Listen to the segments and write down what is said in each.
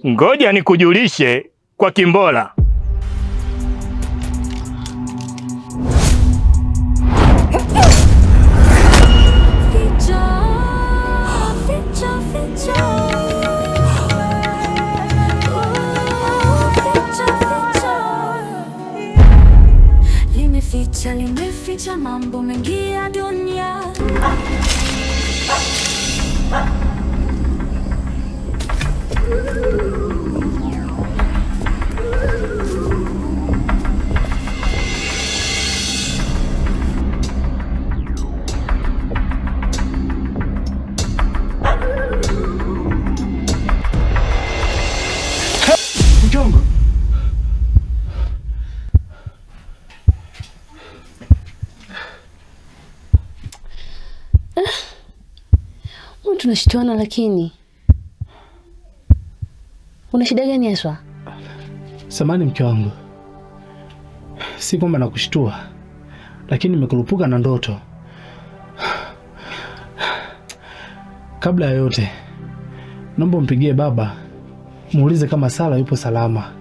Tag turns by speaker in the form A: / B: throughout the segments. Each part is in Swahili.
A: Ngoja nikujulishe kwa Kimbola.
B: Limeficha mambo mengi ya dunia.
A: Mjomba.
C: Tunashituana, lakini una shida gani Yeswa?
D: Samani mke wangu, si kwamba nakushtua, lakini nimekurupuka na ndoto. Kabla ya yote, naomba mpigie baba, muulize kama Sala yupo salama.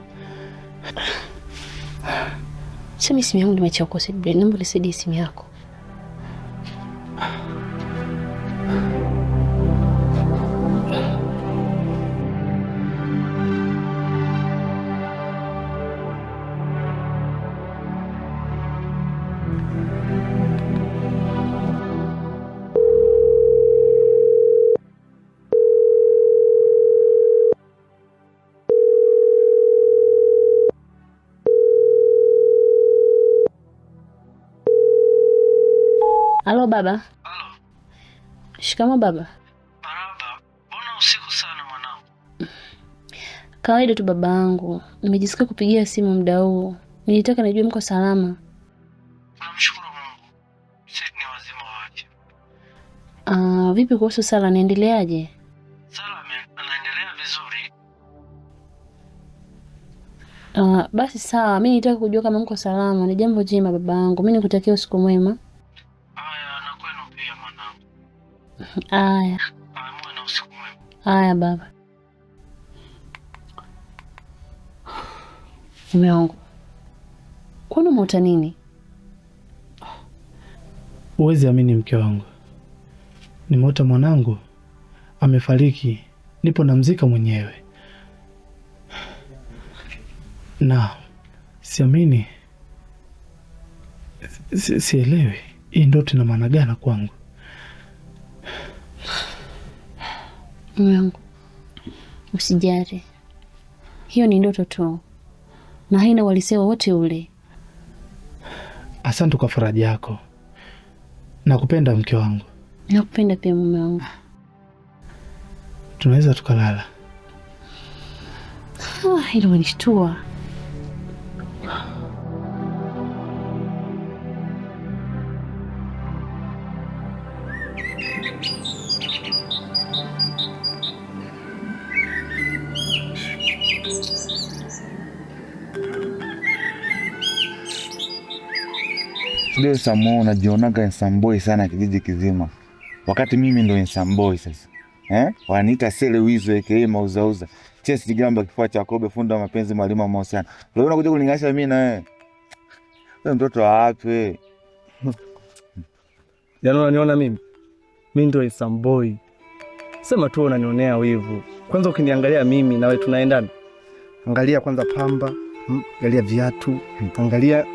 C: Sema simu yangu nimechoka, naomba nisaidie simu yako. Halo baba.
D: Halo.
C: Shikamoo baba.
D: Marahaba. Mbona usiku sana mwanangu?
C: Kawaida tu babangu. Nimejisikia kupigia simu muda huu. Nilitaka nijue mko salama.
D: Namshukuru Mungu. Sisi ni wazima wake.
C: Vipi kuhusu Sala, anaendeleaje?
D: Sala anaendelea vizuri.
C: Basi sawa, mimi nitaka kujua kama mko salama. Ni jambo jema babangu. Mimi nikutakia usiku mwema. Aya.
D: Muwe na usiku mwema.
C: Aya baba. Mume wangu, kwani umeota nini?
D: Uwezi amini mke wangu, nimeota mwanangu amefariki, nipo namzika mwenyewe. Na siamini, sielewi hii ndoto ina maana gani kwangu.
C: Mume wangu, usijali. Hiyo ni ndoto tu na haina uhalisia wote ule.
D: Asante kwa faraja yako. Nakupenda mke wangu.
C: Nakupenda pia mume wangu.
D: Tunaweza tukalala.
C: Hilo unishtua.
E: Leo Samo unajionaga ensamboi sana kijiji kizima. Wakati mimi ndo ensamboi sasa. Waniita Sele Wizo aka Mauzauza. Chesi Jigamba kifua cha Kobe funda mapenzi mwalimu wa mahusiano. Leo unakuja kulinganisha mimi na wewe. Wewe mtoto wa wapi?
F: Yaani unaniona mimi? Mimi ndo ensamboi. Sema tu unanionea wivu. Kwanza ukiniangalia mimi na wewe tunaendana. Angalia kwanza pamba, angalia viatu, angalia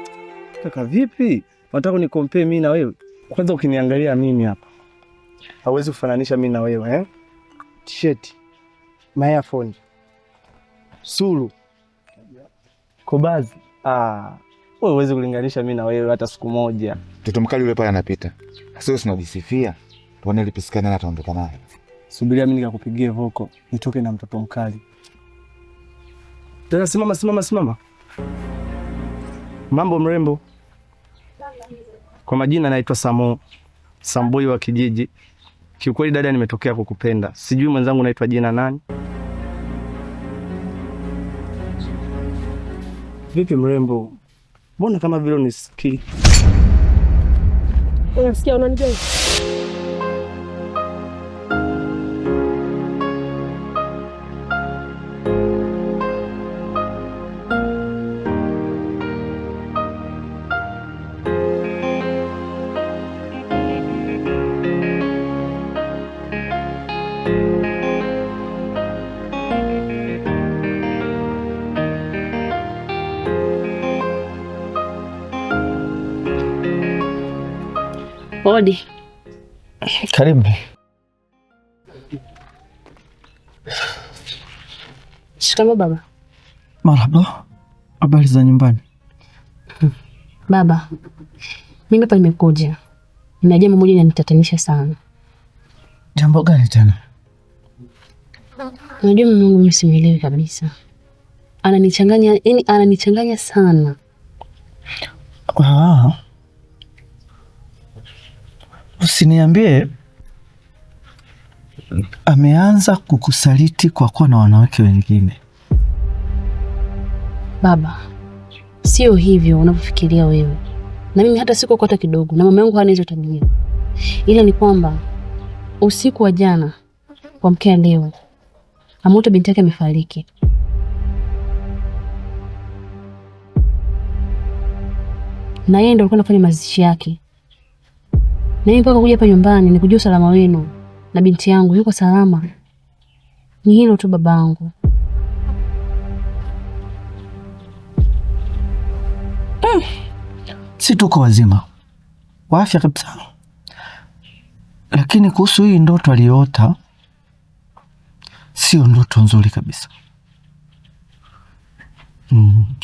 F: kaka vipi? Unataka nikompare mimi na wewe? Kwanza ukiniangalia mimi hapa, hauwezi kufananisha mimi na wewe T-shirt, my earphone, sulu, kobazi. Wewe huwezi kulinganisha mimi na wewe hata siku moja.
E: Mtoto mkali yule pale anapita. Sasa wewe unajisifia. Tuone lipisikana na ataondoka naye.
F: Subiria mimi nikakupigie voko, nitoke na mtoto mkali. Tena simama. Mambo mrembo. Kwa majina naitwa Samo. Samboi wa kijiji. Kiukweli dada, nimetokea kukupenda. Sijui mwenzangu naitwa jina nani? Vipi mrembo? Mbona kama vile unisikii?
G: Unasikia unanijua?
C: Odi.
F: Karibu.
C: Shikamoo baba.
F: Marhaba. Habari za nyumbani?
C: Baba, mimi hapa nimekuja. Nina jambo moja linanitatanisha sana.
F: Jambo gani tena?
C: Unajua mume wangu mimi simuelewi kabisa. Ananichanganya sana.
F: Usiniambie ameanza kukusaliti kwa kuwa na wanawake wengine.
C: Baba, sio hivyo unavyofikiria wewe. Na mimi hata siko hata kidogo, na mama yangu hana hizo tabia. Ila ni kwamba usiku wa jana kwa mkea leo Amoto binti yake amefariki. Na yeye ndio alikuwa anafanya mazishi yake. Na mimi mpaka kuja hapa nyumbani ni kujua usalama wenu na binti yangu yuko salama. Ni hilo tu babangu.
F: Si tuko wazima wa afya kabisa, lakini kuhusu hii ndoto aliyoota sio ndoto nzuri kabisa.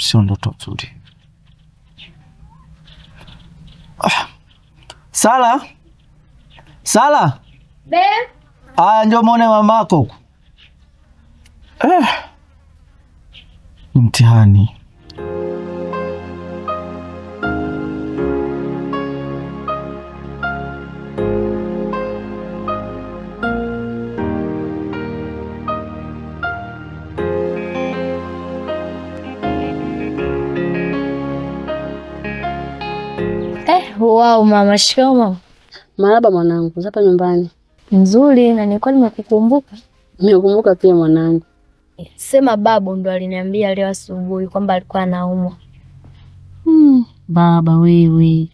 F: Sio ndoto nzuri. Sala. Njoo muone mamako huko. Mtihani.
G: Wow, mama. Shikamoo.
C: Marahaba mwanangu, hapa nyumbani.
G: Nzuri, na nilikuwa nimekukumbuka.
C: Nimekukumbuka pia mwanangu.
G: Sema babu ndo aliniambia leo asubuhi kwamba alikuwa anaumwa.
C: Baba wewe.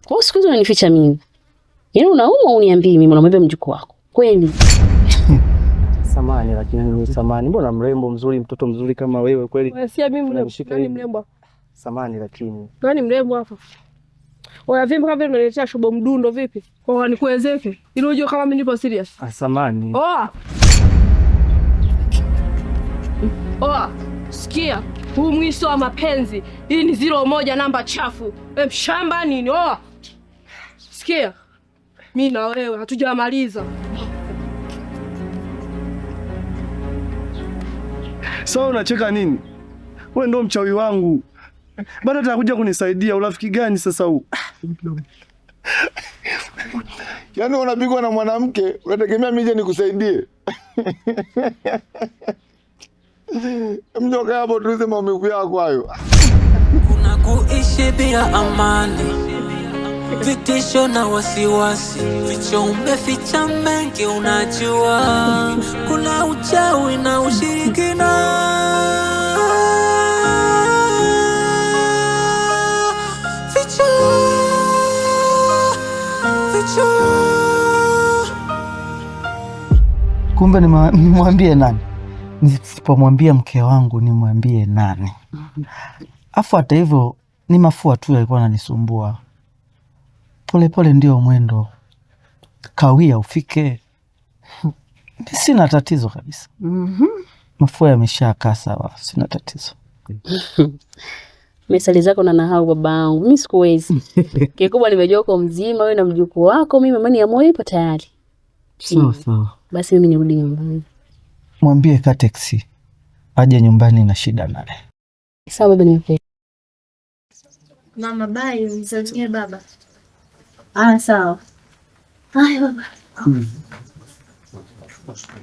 C: Kwa siku hizo unanificha mimi. Yaani unaumwa uniambii mimi unamwambia mjukuu wako. Kweli?
F: Samani, lakini samani. Mbona mrembo mzuri, mtoto mzuri kama wewe kweli?
H: Wewe si mimi mrembo. Nani mrembo?
F: Samani lakini.
H: Nani mrembo hapa? Oya vipi kama vile unaletea shobo mdundo vipi? Kwa nikuwezeke. Ili ujue kama mimi nipo serious.
F: Samani.
H: Sikia. Huu mwiso wa mapenzi. Hii ni 01 namba chafu. Mshamba nini? Sikia. Mimi na wewe hatujamaliza.
F: Sasa unacheka nini? Wewe ndo mchawi wangu. Bado atakuja kunisaidia. Urafiki gani sasa huu?
E: Yaani unapigwa na mwanamke, unategemea mimi je nikusaidie? Mjoka hapo tuuze maumivu yako hayo.
I: Kuna kuishi bila amani, vitisho na wasiwasi, vicho umeficha mengi unajua. Kuna uchawi na ushirikina.
F: Kumbe nimwambie nani? Nisipomwambia mke wangu nimwambie nani? Afu hata hivyo ni mafua tu yalikuwa yananisumbua. Pole ndio mwendo. Kawia ufike. Sina tatizo kabisa. Mafua yameshakaa sawa, sina tatizo.
C: Mesali zako na nahau babangu. Mimi sikuwezi. Kikubwa nimejua uko mzima wewe na mjukuu wako, mimi amani ya moyo ipo tayari.
F: Sawa.
C: Basi mimi nirudi nyumbani.
F: Mwambie ka taxi aje nyumbani na shida naye.
C: Sawa baba, nimependa.
G: Mama bye, msalimie baba.
C: Sawa. Haya baba.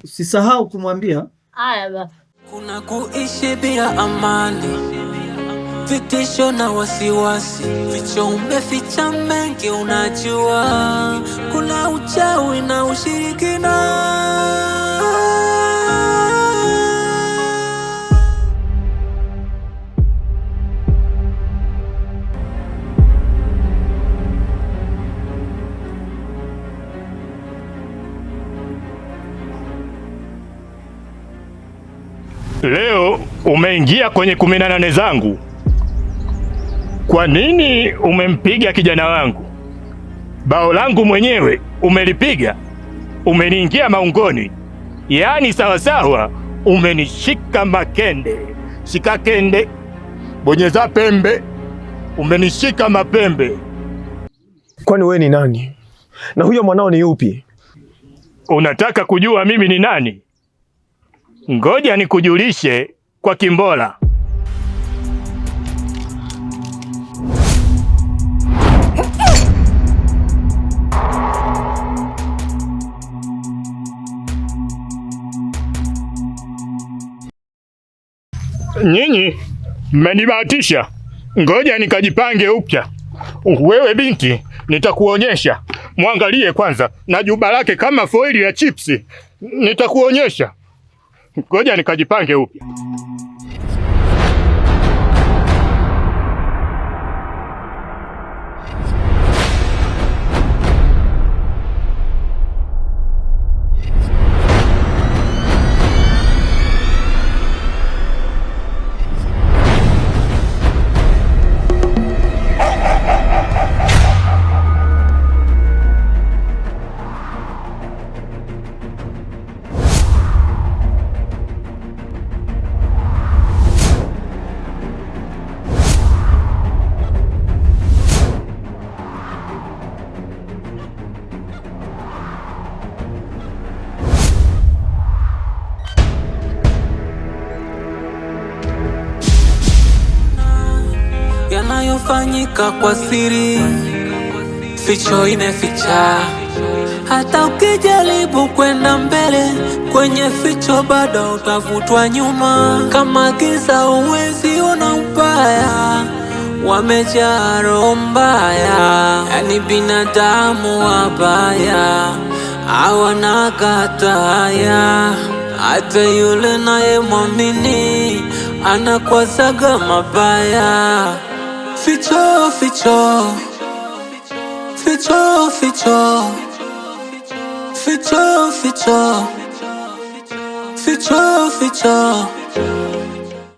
F: Usisahau kumwambia.
G: Haya baba.
I: Kuna kuishi bila amani, vitisho na wasiwasi, vicho umeficha mengi unajua. Kuna uchawi na ushirikina.
A: Leo umeingia kwenye 18 zangu. Kwa nini umempiga kijana wangu? bao langu mwenyewe umelipiga, umeniingia maungoni, yaani sawasawa, umenishika makende. Shika kende, bonyeza pembe, umenishika mapembe.
J: Kwani wewe ni nani? Na huyo mwanao ni yupi?
A: Unataka kujua mimi ni nani? Ngoja nikujulishe kwa Kimbola. Nyinyi mmenibahatisha. Ngoja nikajipange upya. Wewe binti, nitakuonyesha. Mwangalie kwanza na juba lake kama foili ya chipsi. Nitakuonyesha. Ngoja nikajipange upya.
I: Yanayofanyika kwa siri, ficho imeficha. Hata ukijaribu kwenda mbele, kwenye ficho bado utavutwa nyuma. Kama giza uwezi ona ubaya, wamejaa roho mbaya. Yani binadamu wabaya, hawana kataya. Hata yule naye mwamini anakwasaga mabaya. Ficho, ficho, ficho, ficho, ficho, ficho, ficho, ficho.